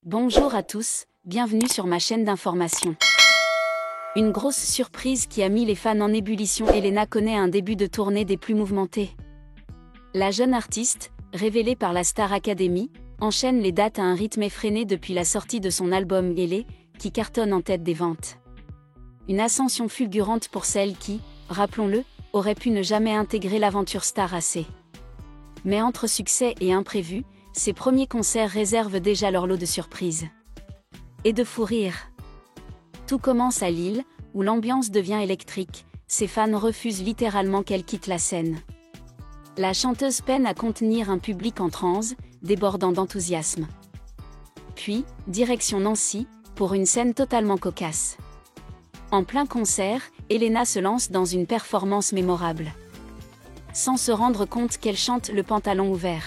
Bonjour à tous, bienvenue sur ma chaîne d'information. Une grosse surprise qui a mis les fans en ébullition. Elena connaît un début de tournée des plus mouvementés. La jeune artiste, révélée par la Star Academy, enchaîne les dates à un rythme effréné depuis la sortie de son album Yélé, qui cartonne en tête des ventes. Une ascension fulgurante pour celle qui, rappelons-le, aurait pu ne jamais intégrer l'aventure Star AC. Mais entre succès et imprévus, ses premiers concerts réservent déjà leur lot de surprises. Et de fou rire. Tout commence à Lille, où l'ambiance devient électrique, ses fans refusent littéralement qu'elle quitte la scène. La chanteuse peine à contenir un public en transe, débordant d'enthousiasme. Puis, direction Nancy, pour une scène totalement cocasse. En plein concert, Elena se lance dans une performance mémorable. Sans se rendre compte qu'elle chante le pantalon ouvert.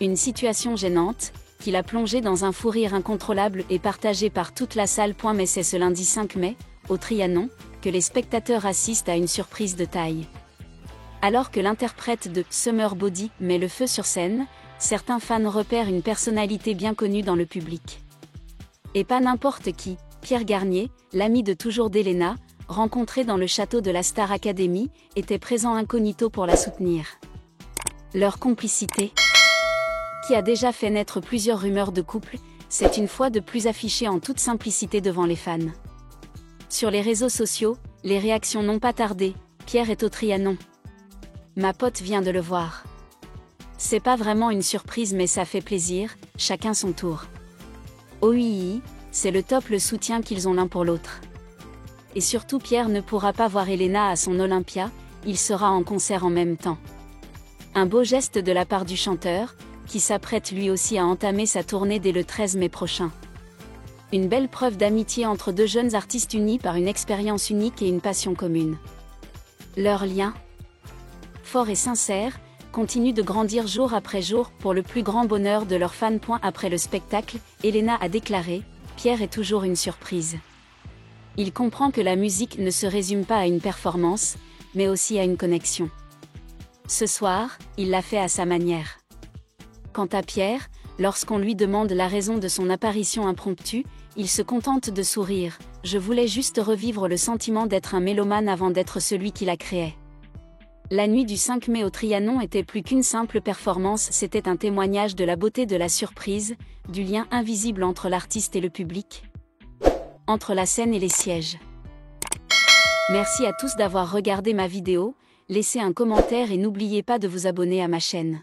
Une situation gênante, qui l'a plongée dans un fou rire incontrôlable et partagé par toute la salle. Mais c'est ce lundi 5 mai, au Trianon, que les spectateurs assistent à une surprise de taille. Alors que l'interprète de Summer Body met le feu sur scène, certains fans repèrent une personnalité bien connue dans le public. Et pas n'importe qui, Pierre Garnier, l'ami de toujours d'Elena, rencontré dans le château de la Star Academy, était présent incognito pour la soutenir. Leur complicité, qui a déjà fait naître plusieurs rumeurs de couple, s'est une fois de plus affichée en toute simplicité devant les fans. Sur les réseaux sociaux, les réactions n'ont pas tardé. Pierre est au Trianon. Ma pote vient de le voir. C'est pas vraiment une surprise mais ça fait plaisir, chacun son tour. Oh oui, c'est le top le soutien qu'ils ont l'un pour l'autre. Et surtout Pierre ne pourra pas voir Elena à son Olympia, il sera en concert en même temps. Un beau geste de la part du chanteur, qui s'apprête lui aussi à entamer sa tournée dès le 13 mai prochain. Une belle preuve d'amitié entre deux jeunes artistes unis par une expérience unique et une passion commune. Leur lien, fort et sincère, continue de grandir jour après jour pour le plus grand bonheur de leurs fans. Après le spectacle, Elena a déclaré « Pierre est toujours une surprise. Il comprend que la musique ne se résume pas à une performance, mais aussi à une connexion. Ce soir, il l'a fait à sa manière. » Quant à Pierre, lorsqu'on lui demande la raison de son apparition impromptue, il se contente de sourire. « Je voulais juste revivre le sentiment d'être un mélomane avant d'être celui qui la créait. » La nuit du 5 mai au Trianon était plus qu'une simple performance, c'était un témoignage de la beauté de la surprise, du lien invisible entre l'artiste et le public, entre la scène et les sièges. Merci à tous d'avoir regardé ma vidéo, laissez un commentaire et n'oubliez pas de vous abonner à ma chaîne.